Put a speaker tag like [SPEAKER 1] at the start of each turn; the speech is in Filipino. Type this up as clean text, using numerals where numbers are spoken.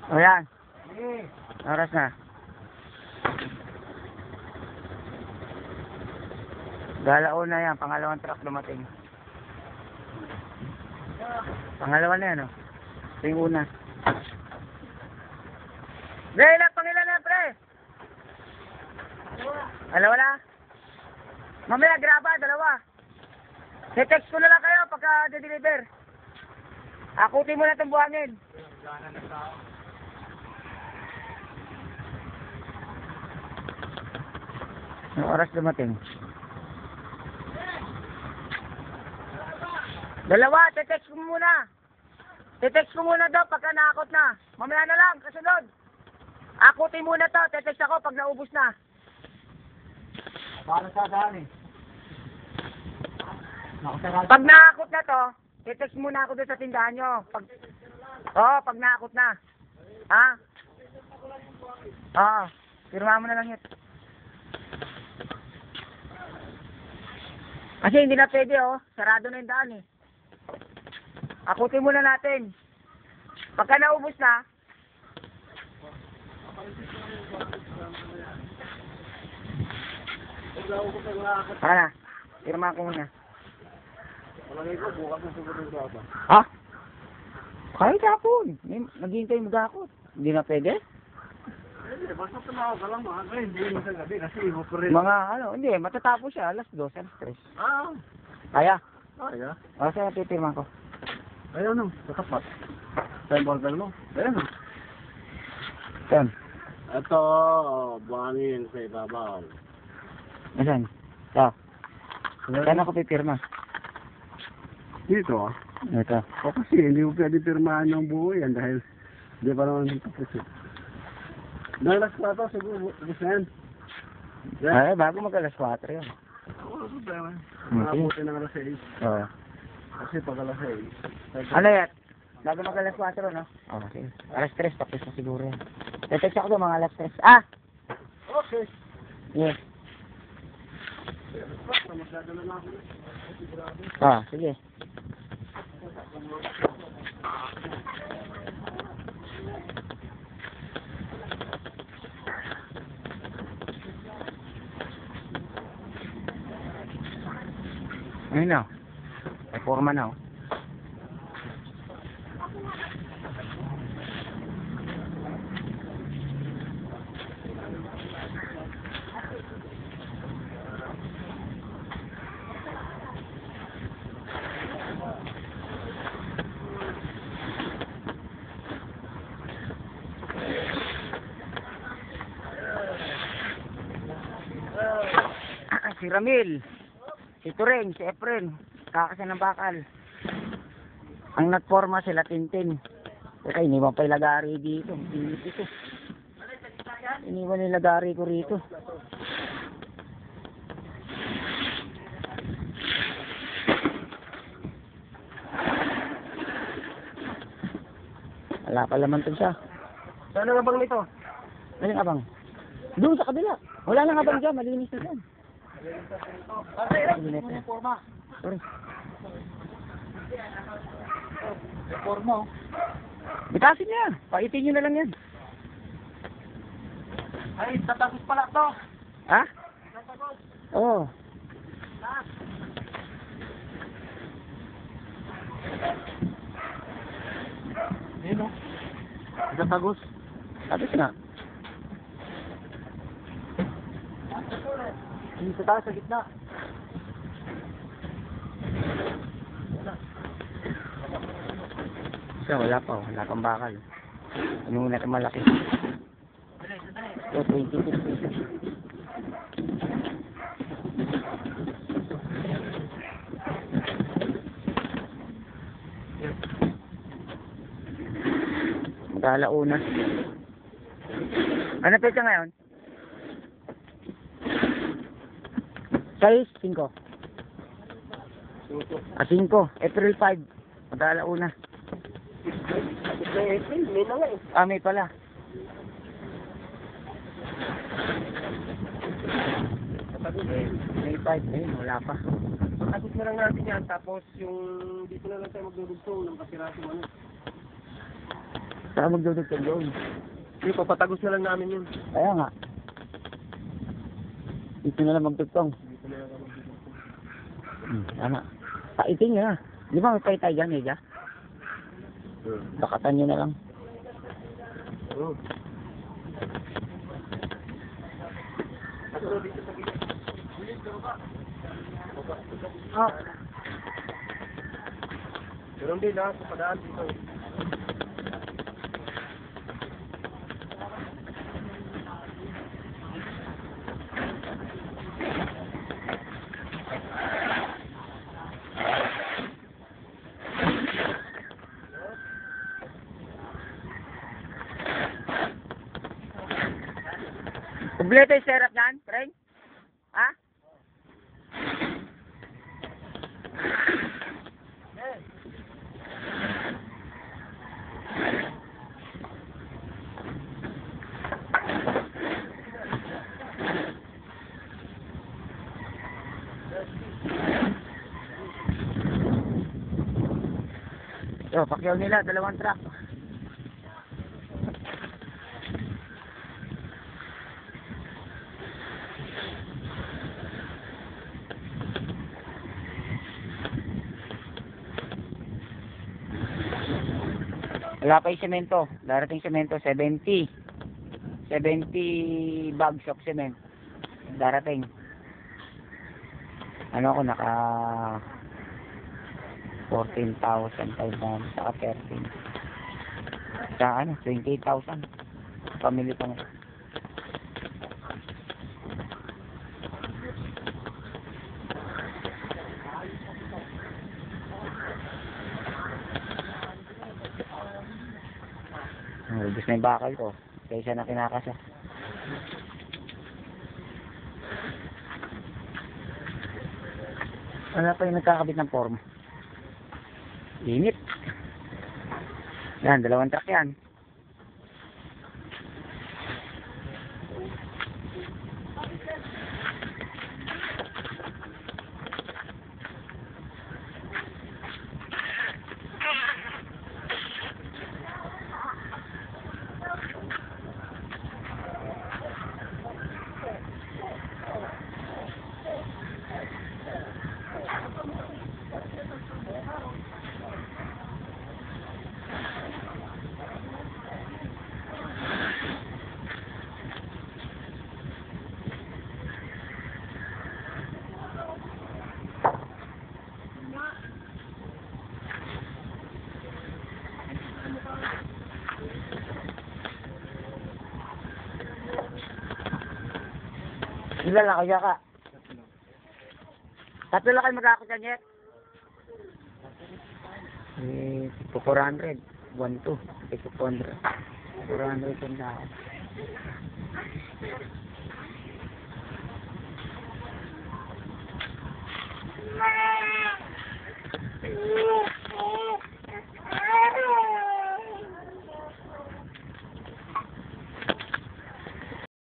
[SPEAKER 1] O yan. Oras na. Galaon na yan. Pangalawang truck dumating. Pangalawa na yan, o. Ito yung una. Ilan? Pangilan na, pre? Dalawa na? Mamaya, graba, dalawa. I-text ko na lang kayo pagka de-deliver. Akutin mo na itong buhangin. Ang oras dumating. Dalawa, te-text ko muna. Te-text ko muna daw pagka naakot na. Mamaya na lang, kasunod. Akutin muna to, te-text ako pag naubos na.
[SPEAKER 2] Para sa daan eh.
[SPEAKER 1] Pag naakot na to, te-text muna ako doon sa tindahan nyo. Pag naakot na. Ha? Oo, firma mo na lang yun. Kasi hindi na pwede, oh. Sarado na yung daan eh. Akutin muna natin. Pagka naubos na, tara na. Firma ko muna.
[SPEAKER 2] Malagay ko, bukas na siguro yung graba.
[SPEAKER 1] Ha? Kahit hapon. Naghihintay mo gakot. Hindi na pwede?
[SPEAKER 2] Hindi, basta tumawag ka lang mga kayo. Hindi mo sa gabi kasi ibo pa rin.
[SPEAKER 1] Mga hindi. Matatapos siya. Alas 2, alas 3.
[SPEAKER 2] Ah,
[SPEAKER 1] Kaya?
[SPEAKER 2] kaya.
[SPEAKER 1] O, saan pipirma ko?
[SPEAKER 2] Ayaw no, katapat. Sa border mo. Ayaw no.
[SPEAKER 1] Saan?
[SPEAKER 2] Ito, buhangin sa ibabaw.
[SPEAKER 1] Saan? Saan ako pipirma?
[SPEAKER 2] Dito ah.
[SPEAKER 1] Ito.
[SPEAKER 2] O kasi hindi mo pwede pirmahan ng buo yan dahil hindi pa naman tapos eh. Dahil alas 4 siguro, gusto yan.
[SPEAKER 1] Ay, bago mag alas 4 yun.
[SPEAKER 2] Oo, problema.
[SPEAKER 1] Okay.
[SPEAKER 2] Nakabuti ng alas 6.
[SPEAKER 1] Oo.
[SPEAKER 2] Kasi pag alas 6.
[SPEAKER 1] Ano yan? Bago mag alas 4, no? Oo, sige. Alas 3, tapos na siguro yan. Tetext ako doon mga alas 3. Ah!
[SPEAKER 2] Okay.
[SPEAKER 1] Yes.
[SPEAKER 2] Basta magdadala na ako.
[SPEAKER 1] Sige. Ayun na. May forma na, oh. Si Ramil, si Turing, si Efren, kakasan ng bakal. Ang nagforma sila Tintin. Teka, iniwan pa yung lagari dito. Dito. Iniwan yung lagari ko rito. Wala pa laman to siya.
[SPEAKER 2] Saan ang abang nito?
[SPEAKER 1] Ano yung abang? Doon sa kabila. Wala nang abang dyan, malinis na dyan.
[SPEAKER 2] Kasi yung forma.
[SPEAKER 1] Sorry.
[SPEAKER 2] Yung forma oh.
[SPEAKER 1] Bitasin niya. Paitin niyo na lang yan.
[SPEAKER 2] Ay, tatapos pala to.
[SPEAKER 1] Ha?
[SPEAKER 2] Tatapos.
[SPEAKER 1] Oo.
[SPEAKER 2] Ayun oh. Tatagos.
[SPEAKER 1] Tapos na.
[SPEAKER 2] Dito tayo sa gitna.
[SPEAKER 1] Siya, wala pa. Wala pang bakal. Ano muna ito malaki? Ito, 26 pesos. Mag-alauna. Ano pecha ngayon? 6, 5. 5. April 5. Mag-alauna.
[SPEAKER 2] April, may na nga eh.
[SPEAKER 1] May pala. May 5. Ayun, wala pa.
[SPEAKER 2] Tapos na lang natin yan, tapos yung dito na lang tayo magdudugtong ng kapiraso ano.
[SPEAKER 1] Saka magdudugtog doon.
[SPEAKER 2] Hindi, papatagos na lang namin yun.
[SPEAKER 1] Kaya nga. Dito na lang magdugtong. Tama. Paitin nyo na. Di ba may paitay dyan, Meja? Bakatan nyo na lang.
[SPEAKER 2] Oo.
[SPEAKER 1] Oh.
[SPEAKER 2] Meron din ha, sa padaan dito.
[SPEAKER 1] Kompleto yung serap niyan, Frank? Ha? So, pakyaw nila, 2 truck. Wala pa yung semento. Darating semento, 70 bags of cement. Darating. Ano ako, naka 14,500 saka 13. Sa ano, 28,000. Pamili pa nga. Ubus na yung bakal ko. Kaysa na kinakasa. Wala pa yung nagkakabit ng form. Init. Yan, 2 truck yan. Ilan lang kaya ka? 3 lang kayo magkakasya niya. 400. 1, 2. 400. 400 yung dako.